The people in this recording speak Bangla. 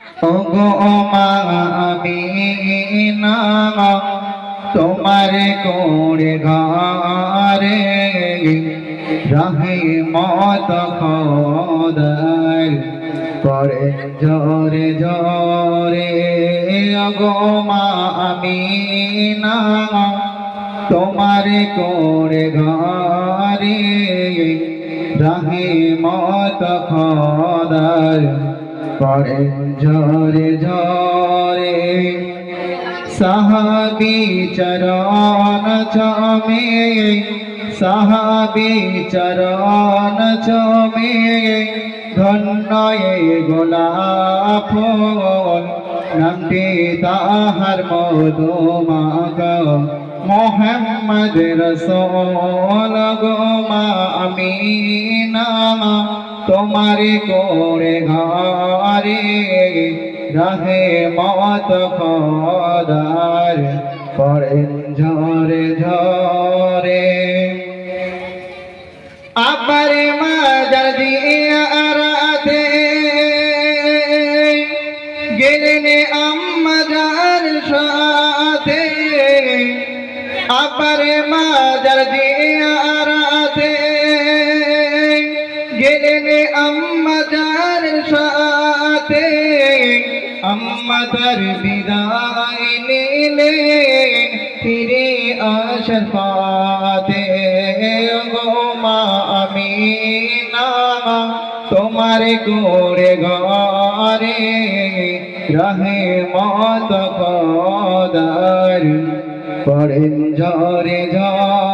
ওগো মা আমিনা তোমার কোড়ে ঘরে রহমত খোদার করে জোরে জোরে। ওগো মা আমিনা তোমার কোড়ে ঘরে রহমত খোদার করে জোরে জোরে। সাহাবী চরণ চমে সাহাবী চরণ চমে ধন্য এই গোলাপ ফুল নামটি তাহার মধুমাখা মোহাম্মদ রসূল। গো মা আমিনা তোমার কোড়ে ঘরে রহমত খোদার করেন ঝরে ঝরে। আবার মাজার দিয়া রাতে গেলেন আম্মাজার সাথে। আবার মাজার দিয়া রাতে গেলেন আম্মাজার সাথে। আম্মাজার বিদায় নিলেন ফিরে আসার পথে। গো মা আমিনা তোমার কোড়ে ঘরে রহমত খোদার করেন ঝরে ঝরে।